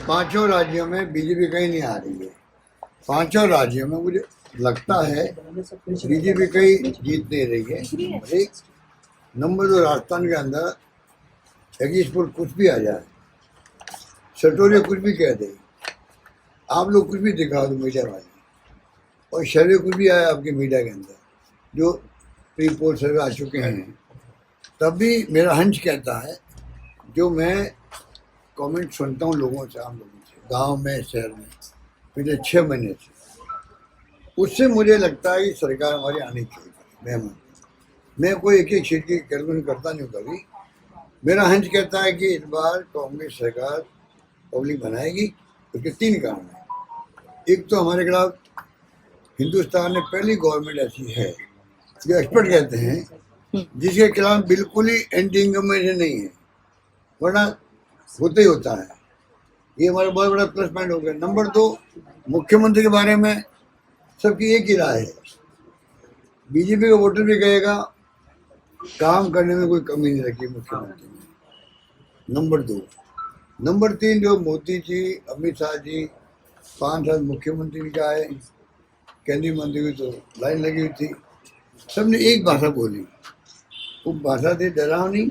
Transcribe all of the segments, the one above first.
पांचों राज्यों में बीजेपी कहीं नहीं आ रही है। पांचों राज्यों में मुझे लगता है बीजेपी कहीं जीत नहीं रही है। एक नंबर 2, राजस्थान के अंदर जगदीशपुर कुछ भी आ जाए, सटोरिया कुछ भी कह दे, आप लोग कुछ भी दिखा दो मीडिया वाले, और सर्वे कुछ भी आया आपके मीडिया के अंदर, जो प्री पोल सर्वे आ चुके हैं, तब भी मेरा हंच कहता है, जो मैं कमेंट सुनता हूँ लोगों से, आम लोगों से, गांव में, शहर में, पिछले 6 महीने से, उससे मुझे लगता है कि सरकार हमारी आनी चाहिए। मैं कोई एक एक सीट की कैलकुलेशन करता नहीं कभी। मेरा हंच कहता है कि इस बार कांग्रेस सरकार पब्लिक बनाएगी। उसके 3 कारण हैं। एक तो हमारे खिलाफ हिंदुस्तान में पहली गवर्नमेंट ऐसी है जो एक्सपर्ट कहते हैं जिसके खिलाफ बिल्कुल ही एंटी इनकम्बेंसी नहीं है, वरना होता ही होता है। ये हमारा बहुत बड़ा प्लस पॉइंट हो गया। नंबर 2, मुख्यमंत्री के बारे में सबकी एक ही राय है। बीजेपी का वोटर भी कहेगा काम करने में कोई कमी नहीं रखी मुख्यमंत्री ने। नंबर 2। नंबर 3, जो मोदी जी, अमित शाह जी 5 साल मुख्यमंत्री का आए, केंद्रीय मंत्री की तो लाइन लगी हुई थी, सबने एक भाषा बोली। वो भाषा थी डरावनी,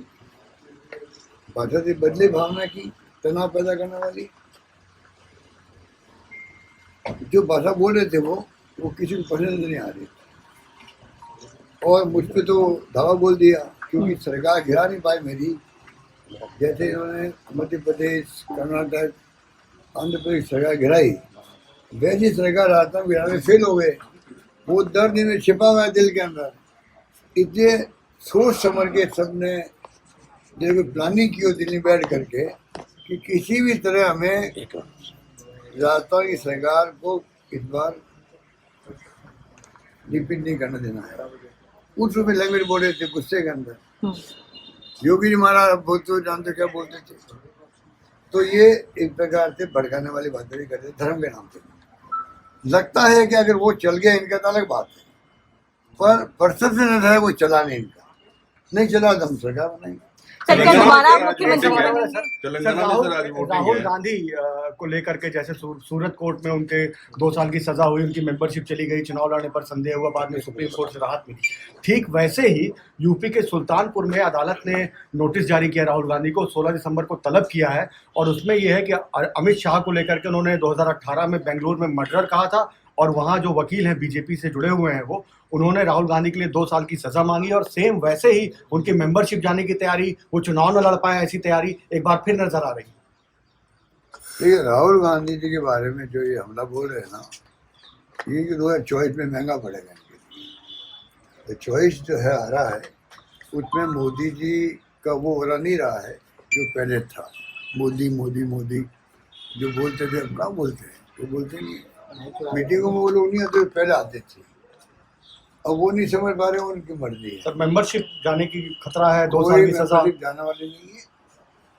भाषा थी बदले भावना की, तनाव पैदा करने वाली। जो भाषा बोल रहे थे वो किसी को पसंद नहीं आ रही, और मुझ पर तो धावा बोल दिया, क्योंकि सरकार गिरा नहीं पाई मेरी। जैसे इन्होंने मध्य प्रदेश, कर्नाटक, आंध्र प्रदेश सरकार गिराई, वैसी सरकार राजस्थान बिहार में फेल हो गए। वो दर्द इन्हें छिपा हुआ है दिल के अंदर। इतने सोच समझ के सबने जो प्लानिंग की हो दिल्ली बैठ करके कि किसी भी तरह हमें राजस्थान की सरकार को इस बार रिपीट नहीं करने देना है। उस रूप में लैंग्वेज बोल रहे थे गुस्से के अंदर। योगी जी महाराज बहुत तो जानते क्या बोलते थे। तो ये एक प्रकार से भड़काने वाली बातें भी करते धर्म के नाम पे। लगता है कि अगर वो चल गया इनका तो अलग बात है, पर परसेप्शन है वो चला नहीं, इनका नहीं चला तो हम सरकार बनाएंगे। दोबारा मुख्यमंत्री बनेंगे। राहुल गांधी को लेकर के जैसे सूरत कोर्ट में उनके 2 साल की सजा हुई, उनकी मेंबरशिप चली गई, चुनाव लड़ने पर संदेह हुआ, बाद में सुप्रीम कोर्ट से राहत मिली। ठीक वैसे ही यूपी के सुल्तानपुर में अदालत ने नोटिस जारी किया राहुल गांधी को, 16 दिसंबर को तलब किया है, और उसमें यह है कि अमित शाह को लेकर के उन्होंने 2018 में बेंगलुरु में मर्डर कहा था, और वहाँ जो वकील हैं बीजेपी से जुड़े हुए हैं उन्होंने राहुल गांधी के लिए 2 साल की सजा मांगी, और सेम वैसे ही उनकी मेंबरशिप जाने की तैयारी, वो चुनाव न लड़ पाए ऐसी तैयारी एक बार फिर नजर आ रही है। देखिए, राहुल गांधी जी के बारे में जो ये हमला बोल रहे हैं ना, ये 2024 में महंगा पड़ेगा इनके लिए। तो चॉइस जो है आ रहा है, उसमें मोदी जी का वो हो रहा नहीं रहा है जो पहले था। मोदी मोदी मोदी जो बोलते थे, अब कहाँ बोलते हैं, तो बोलते नहीं। मीटिंगों में वो लोग नहीं आते, पहले आते थे। अब वो नहीं समझ पा रहे, उनकी मर्जी है। सर, मेंबरशिप जाने की खतरा है, 2 साल की सजा। जाने वाले नहीं है,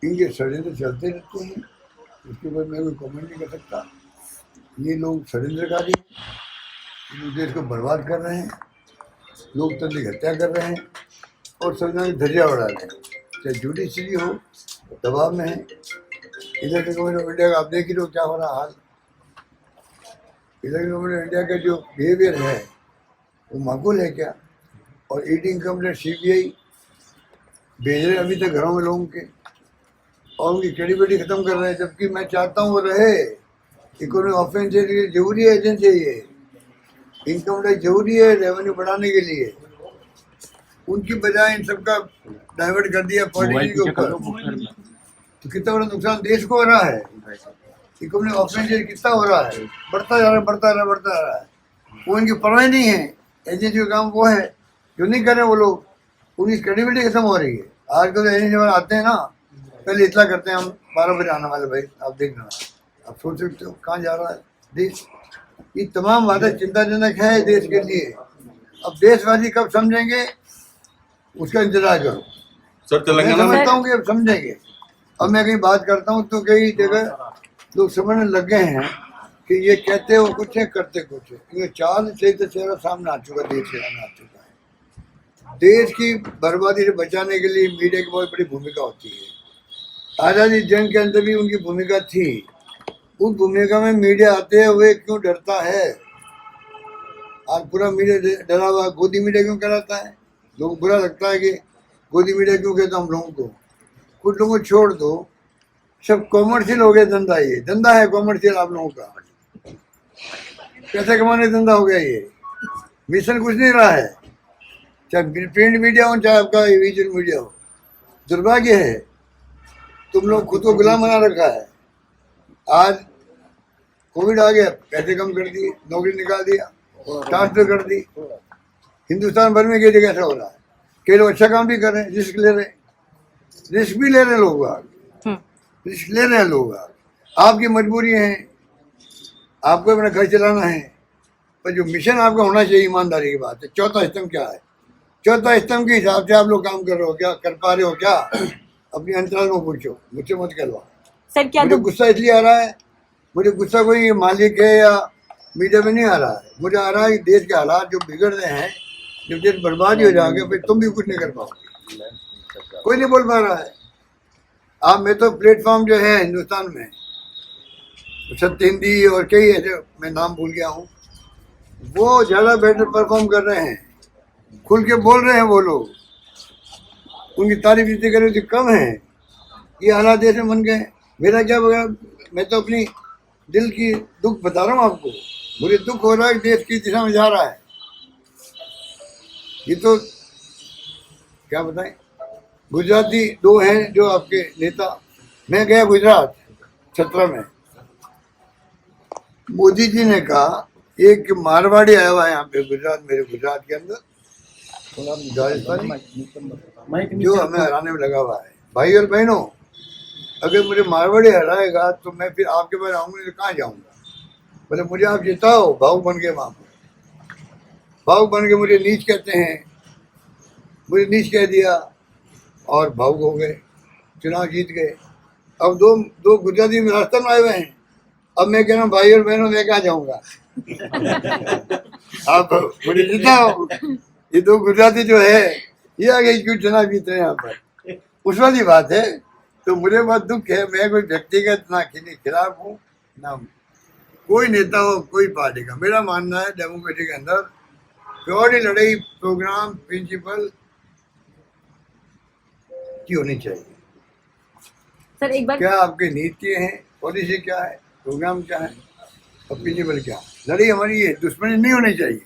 इनके षड्यंत्र चलते रहते हैं, उसके बाद मैं कोई कमेंट नहीं कर सकता। ये लोग षड्यंत्रकारी, देश को बर्बाद कर रहे हैं, लोकतंत्र की हत्या कर रहे हैं, और संविधान की धज्जियां उड़ा रहे हैं। चाहे जुडिशरी हो, दबाव में है। इलेक्टेड गवर्नमेंट ऑफ इंडिया का आप देख ही लो क्या हो रहा हाल। इलेक्टेड गवर्नमेंट ऑफ इंडिया का जो बिहेवियर है वो माकूल है क्या? और ईटिंग कंप्लेंट CBI भेज रहे अभी तक घरों में लोगों के, और उनकी क्रेडिबिलिटी खत्म कर रहे हैं। जबकि मैं चाहता हूँ वो रहे। इकोनॉमिक ऑफेंस जरूरी है, एजेंसी है, ये इनकम टैक्स जरूरी है रेवेन्यू बढ़ाने के लिए। उनकी बजाय इन सबका डाइवर्ट कर दिया पॉलिटिक्स के ऊपर, तो कितना बड़ा नुकसान देश को हो रहा है। इकोनॉमिक ऑफेंस कितना हो रहा है, बढ़ता जा रहा है, बढ़ता जा रहा है। वो इनकी परवाह नहीं है। एजेंसी का काम वो है जो नहीं कर रहे वो लोग, उनकी क्रेडिबिलिटी खत्म हो रही है। आजकल एजेंसी वाले आते हैं ना, पहले इतना करते हैं हम 12 बजे आने वाले, भाई आप देख लेना, आप सोच सकते हो कहाँ जा रहा है देश। ये तमाम बातें चिंताजनक है देश के लिए। अब देशवासी कब समझेंगे उसका इंतजार करो। सर, मैं समझता हूँ कि अब समझेंगे। अब मैं कहीं बात करता हूँ तो कई जगह लोग समझने लग गए हैं कि ये कहते हो कुछ है, करते कुछ है। क्योंकि चाल से तो चेहरा सामने आ चुका, देश से सामने आ चुका है। देश की बर्बादी से बचाने के लिए मीडिया की बहुत बड़ी भूमिका होती है। आज़ादी जंग के अंदर भी उनकी भूमिका थी। उस भूमिका में मीडिया आते हुए क्यों डरता है? आज पूरा मीडिया डरा हुआ, गोदी मीडिया क्यों कराता है? लोगों को बुरा लगता है कि गोदी मीडिया क्यों कहता हम लोगों को। कुछ लोगों को छोड़ दो, सब कॉमर्शियल हो गया धंधा। ये धंधा है कॉमर्शियल आप लोगों का, पैसे कमाने का धंधा हो गया ये। मिशन कुछ नहीं रहा है, चाहे प्रिंट मीडिया हो चाहे आपका विजुअल मीडिया हो। दुर्भाग्य है, तुम लोग खुद को गुलाम बना रखा है। आज कोविड आ गया, पैसे कम कर दिए, नौकरी निकाल दिया, ट्रांसफर कर दी। हिंदुस्तान भर में कई जगह ऐसा हो रहा है। कई लोग अच्छा काम भी कर रहे हैं, रिस्क ले रहे हैं, रिस्क भी ले रहे हैं लोग, रिस्क ले रहे हैं लोग। आपकी मजबूरी है, आपको अपना घर चलाना है, पर जो मिशन आपका होना चाहिए ईमानदारी की बात है। चौथा स्तंभ क्या है? चौथा स्तंभ के हिसाब से आप लोग काम कर रहे हो क्या, कर पा रहे हो क्या? अपनी अंतराल में पूछो, मुझसे मत करवाओ। सर क्या मुझे गुस्सा इसलिए आ रहा है, मुझे गुस्सा कोई मालिक है या मीडिया में नहीं आ रहा है, मुझे आ रहा है कि देश के हालात जो बिगड़ रहे हैं, जब देश बर्बादी हो जाएंगे फिर तुम भी कुछ नहीं कर पाओगे। कोई नहीं बोल पा रहा है। आप में तो प्लेटफॉर्म जो है हिंदुस्तान में, सत्य हिंदी और कई ऐसे मैं नाम भूल गया हूँ, वो ज़्यादा बेटर परफॉर्म कर रहे हैं, खुल के बोल रहे हैं वो लोग। उनकी तारीफ जितनी करें उतनी कम है। ये हालात देश में बन गए। मेरा क्या बगा, मैं तो अपनी दिल की दुख बता रहा हूँ आपको। मुझे दुख हो रहा है कि देश की दिशा में जा रहा है। ये तो क्या बताएं, गुजराती दो हैं जो आपके नेता। मैं गया गुजरात 17 में, मोदी जी ने कहा एक मारवाड़ी आया हुआ है यहाँ पे गुजरात, मेरे गुजरात के अंदर, राजस्थानी, जो हमें हराने में लगा हुआ है। भाई और बहनों, अगर मुझे मारवाड़ी हराएगा तो मैं फिर आपके पास आऊँगा, तो कहाँ जाऊँगा? बोले मुझे आप जिताओ। भावुक बन गए वहाँ पर, भावुक बन के मुझे नीच कहते हैं, मुझे नीच कह दिया और भावुक हो गए, चुनाव जीत गए। अब दो गुजराती में राजस्थान आए हुए हैं। अब मैं कह रहा हूँ भाई और बहनों, मैं कहाँ जाऊँगा? आप मुझे जिताओ। ये दो गुजराती जो है ये आगे क्यों चुनाव जीत रहे हैं यहाँ पर, उस वाली बात है। तो मुझे बहुत दुख है। मैं कोई व्यक्तिगत ना किसी खिलाफ हूँ ना कोई नेता हो कोई पार्टी का। मेरा मानना है डेमोक्रेसी के अंदर प्योर लड़ाई प्रोग्राम प्रिंसिपल की होनी चाहिए। सर एक बार क्या आपकी नीति है, पॉलिसी क्या है, प्रोग्राम क्या है और प्रिंसिपल क्या है? लड़ाई हमारी ये दुश्मनी नहीं होनी चाहिए,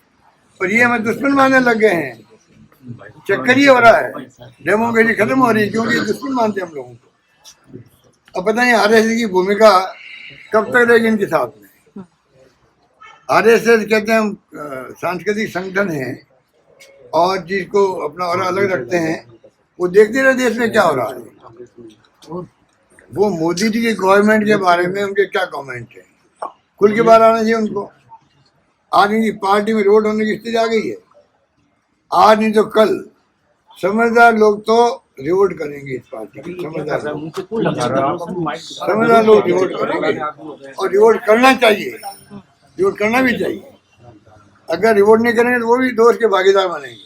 पर ये हमें दुश्मन मानने लग गए हैं। चक्कर ये हो रहा है, डेमोक्रेसी खत्म हो रही है क्योंकि दुश्मन मानते हैं हम लोगों को। अब पता नहीं आरएसएस की भूमिका कब तक रहेगी इनके साथ में। आरएसएस कहते हैं हम सांस्कृतिक संगठन है और जिसको अपना और अलग रखते हैं, वो देखते रहे देश में क्या हो रहा है। वो मोदी जी की गवर्नमेंट के बारे में उनके क्या कमेंट है, खुल के बाहर आना चाहिए उनको। आज इनकी पार्टी में रोड होने की स्थिति आ गई है। आज नहीं तो कल समझदार लोग तो रिवोल्ट करेंगे इस पार्टी की। समझदार लोग रिवोल्ट करेंगे और रिवोल्ट करना चाहिए, रिवोल्ट करना भी चाहिए। अगर रिवोल्ट नहीं करेंगे तो वो भी दोस्त के भागीदार बनेंगे।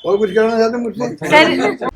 और कुछ करना चाहते हैं मुझसे? सर